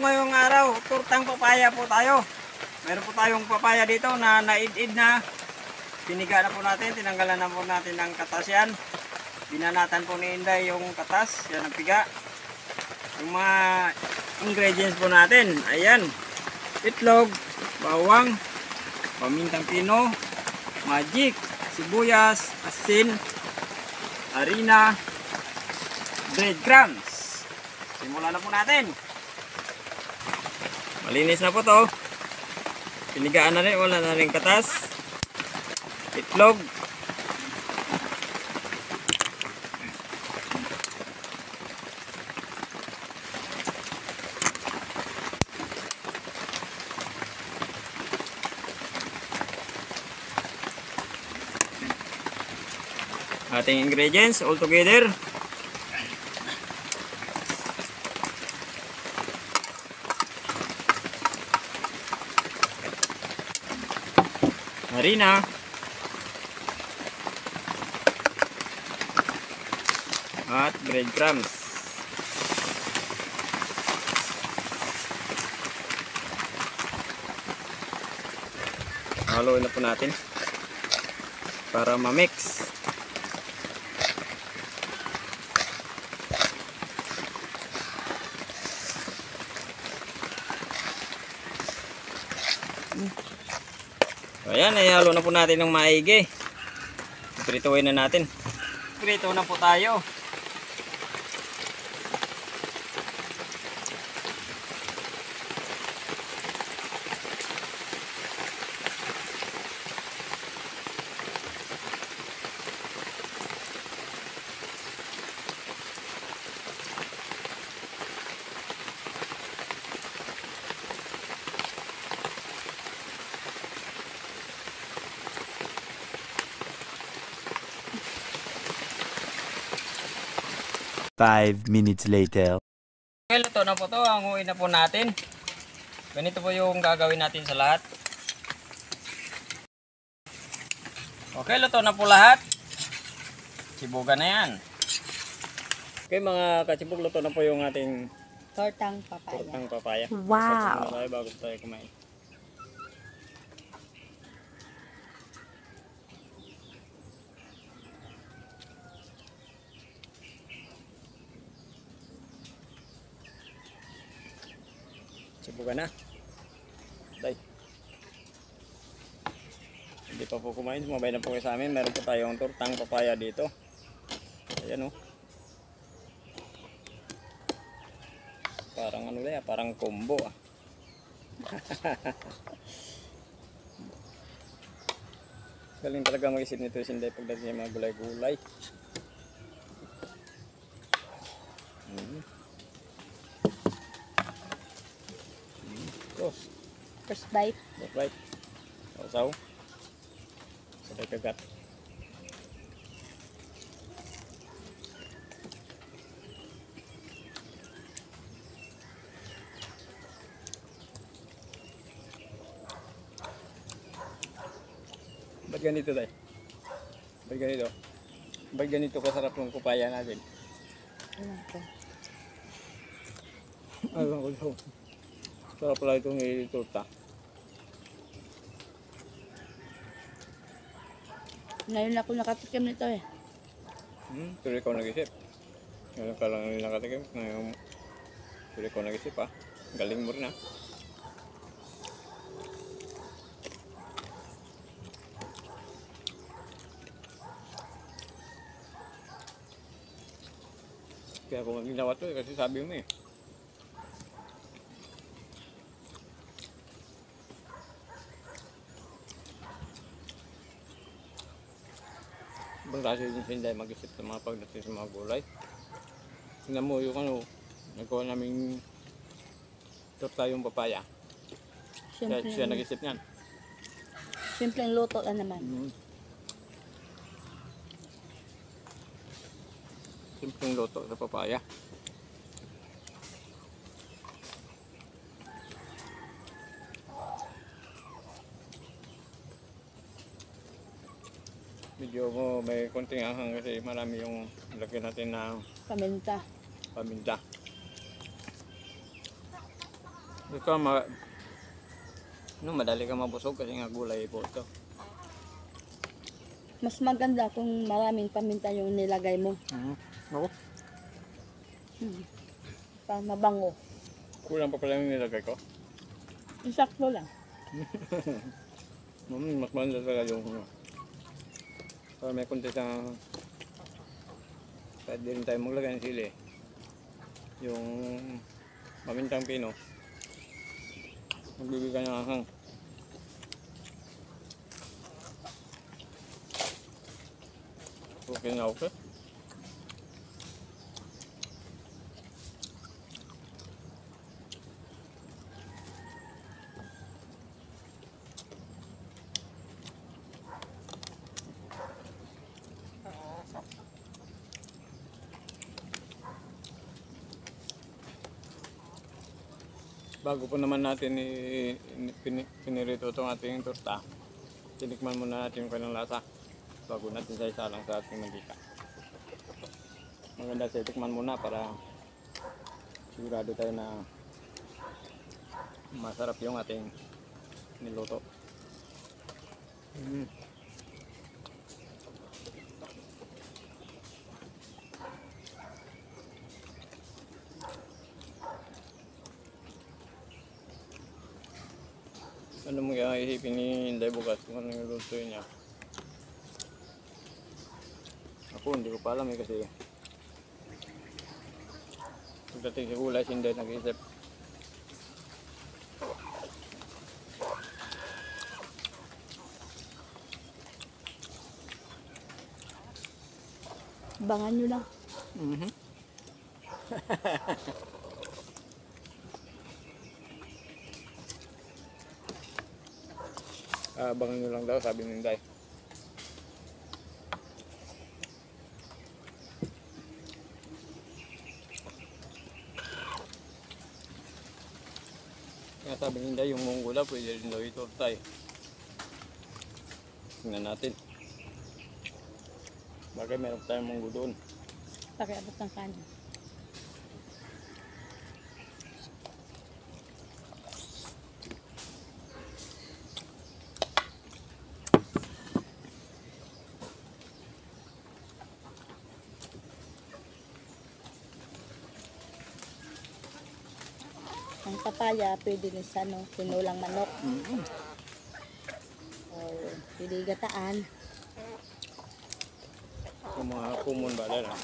ngayong araw, tortang papaya po tayo. Meron po tayong papaya dito na naid-id na. Piniga na po natin, tinanggalan na po natin ng katas yan. Binanatan po ni Inday yung katas, yan ang piga. Yung mga ingredients po natin, ayan. Itlog, bawang, pamintang pino, magic, sibuyas, asin, harina, breadcrumbs. Simulan na po natin. Malinis na po to. Pinigaan na rin, wala na rin katas. Itlog. Ating ingredients all together. Harina. At breadcrumbs. Haluin na po natin para ma-mix. Ayan, ihalo na po natin ng maigi. Prituin na natin. Prito na po tayo. Five minutes later. Okay, luto na po to. Hanguin na po natin. Ganito po yung gagawin natin sa lahat. Okay, luto na po lahat. Sibugan na yan. Okay mga katsibog, luto na po yung ating Tortang papaya. tortang papaya. Wow! Isa tayo bago tayo kumain. Sibugan na. Tay. Hindi pa po kumain. Sumabay na po kayo sa amin. Meron po tayong tortang papaya dito. Ayan o. Parang ano na yan. Parang combo ah. Galing talaga mag-isip nito si Inday pagdating sa mga gulay-gulay. First bite. Right. Sausaw. Sabay kagat. Ba't ganito tayo? Ba't ganito? Ba't ganito kasarap yung kupaya natin? Ano ko? Ayun ko. Sarap pala itong torta. Ngayon ako nakatikim nito eh. Pero ikaw nag-isip. Ngayon ka lang nakatikim. Ngayon, pero ikaw nag-isip ah. Galing mo rin ah. Kaya kung ginawa to kasi sabi mo eh. Ibang klase din si Inday mag-isip ng mga pagdating sa mga gulay. Tingnan mo yung ano, nagawa naming torta yung papaya. Siya nag-isip niyan. Simpleng luto lang naman. Simpleng luto sa papaya. Medyo mo may konting ahang kasi marami yung lagyan natin na Paminta. paminta. Ito, madali ka mabusog kasi nga gulay po ito. Mas maganda kung maraming paminta yung nilagay mo. Ako, Para mabango. kulang pa pala yung nilagay ko. Isakto lang. Mas maganda talaga yung para may konti sa kahit di rin tayo maglagay ng sili. Yung pamintang pino magbibigay ng anghang. Okay na okay. Bago po naman natin pinirito itong ating torta, tinikman muna natin kung anong lasa bago natin saisalang sa ating mantika. Maganda sa itikman muna para sigurado tayo na masarap yung ating niluto. Ano mo kaya isipin ni Inday bukas kung ano yung luto niya? Ako hindi ko pa alam kasi pagdating sa gulay, si Inday nag-isip. Bangan nyo lang. Abangan nyo lang daw, sabi ni Inday. Kaya sabi ni Inday, yung munggula pwede rin daw ito tayo. Tingnan natin. Bagay meron tayong munggo doon. Pakiabot ng kanin. Ang papaya, pwede rin sa tinulang manok. O pwede gataan. Yung mga kumon ba lang.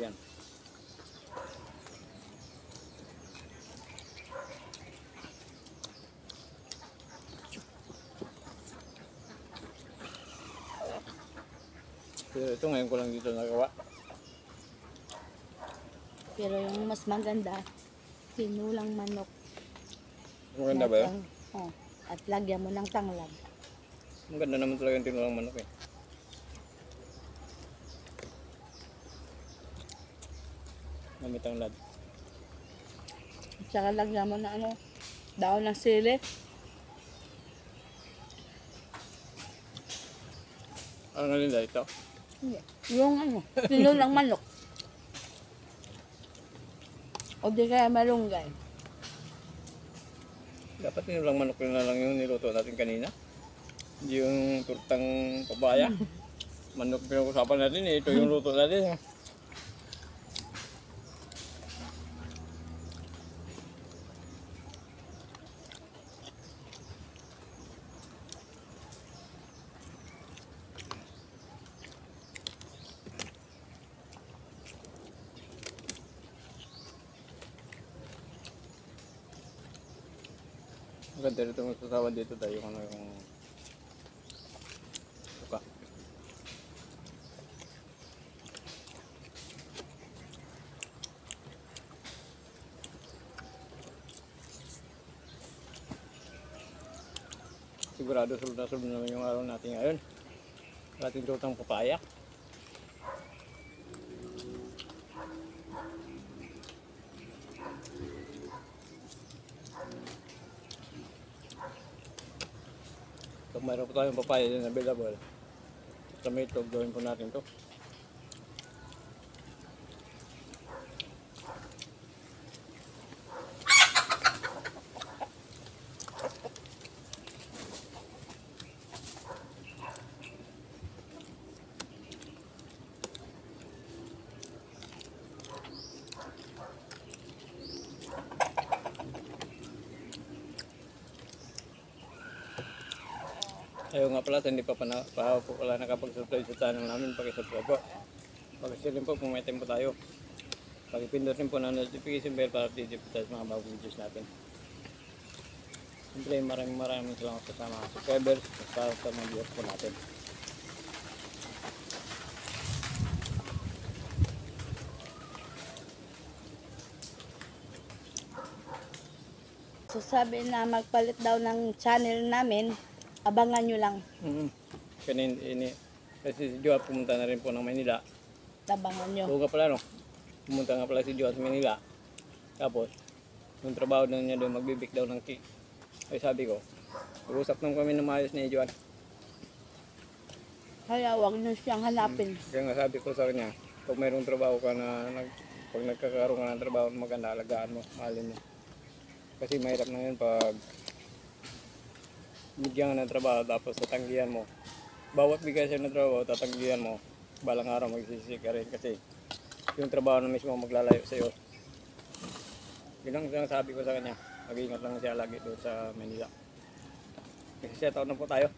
Yan. Pero ito ngayon ko lang dito nagawa. Pero yung mas maganda, tinulang manok. Maganda ba yun? Oh, at lagyan mo ng tanglad. Maganda naman talaga yung tinulang manok eh. Gamit ang lad. At saka lagyan mo na daon ng sili. Ano nga nila ito? Yung tinulang manok. O di kaya malunggay. Dapat tinulang manok na lang yung niluto natin kanina. Hindi yung turtang papaya. Manok pinag-usapan natin eh. Ito yung luto natin. Maganda rin itong sasawan dito tayo kung ano yung suka. Sigurado sulod na sulod naman yung araw natin ngayon. Ating tutang papaya. Kung mayroon po tayong papaya din available sa may itlog, gawin po natin to. Ayaw nga pala, hindi pa po pala nakapag-subscribe sa channel namin. Pag-subscribe po. Pag-share din po kung may time po tayo. Pag-pindot rin po ng notification bell para update po tayo sa mga bagong videos natin. Siyempre maraming salamat sa mga subscribers at sa mga viewers po natin. So sabi na magpalit daw ng channel namin, abangan nyo lang. Kasi si Joa pumunta na rin po ng Manila. Abangan nyo. Oo nga pala no, pumunta nga pala si Joa sa Manila. Tapos, yung trabaho na niya doon, magbibik daw ng cake. Ay sabi ko, mag-usap nang kami ng maayos ni Joan. Kaya wag nyo siyang hanapin. Kaya nga sabi ko sa kanya, pag mayroong trabaho ka na, pag nagkakaroon ka ng trabaho na maganda, alagaan mo, mahalin mo. Kasi mahirap na yun pag bigyan ka ng trabaho tapos tatanggihan mo. Bawat bigay siya ng trabaho, tatanggihan mo, balang araw magsisisi ka rin kasi yung trabaho na mismo maglalayo sa iyo. Yun ang sabi ko sa kanya, mag-iingat lang siya lagi doon sa Manila. Kasi set out na po tayo.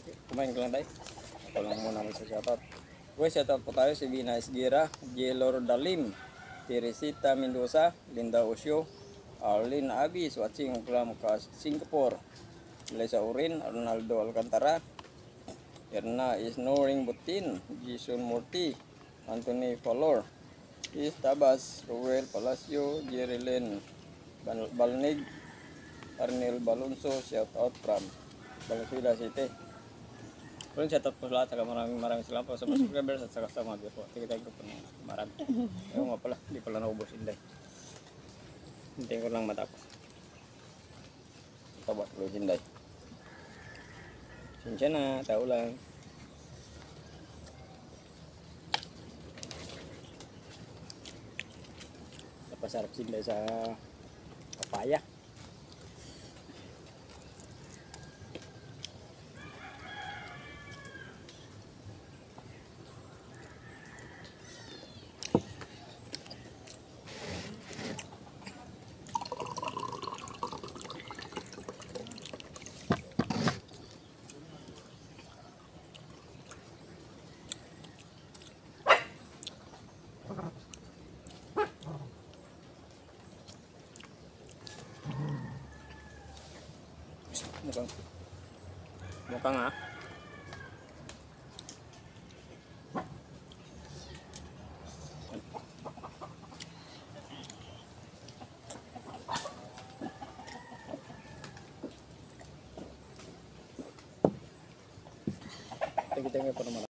Okay, kumain ka lang tayo. Ito lang muna may sa shoutout. Okay, shoutout po tayo si Bina Esguera, Jelor Dalim, Teresita Mendoza, Linda Osio, Arlene Abis, watching from Singapore, Lisa Urin, Arnaldo Alcantara, Erna Isnoring Butin, Jason Murti, Anthony Falor, Is Tabas, Ruel Palacio, Jerilyn Balnig, Arnel Balonso, shoutout from Valenzuela City. Kung shoutout po sa lahat, saka maraming salamat po sa mga subscribers at saka sa mga viewers po. Tigitay ko po ng marami. Ayaw nga pala, hindi pala naubos Inday. Hintayin ko lang matapos. Tabak lo Inday. Sinsya na, tao lang. Napasarap si Inday sa papaya. Mukhang ha. Thank you po naman.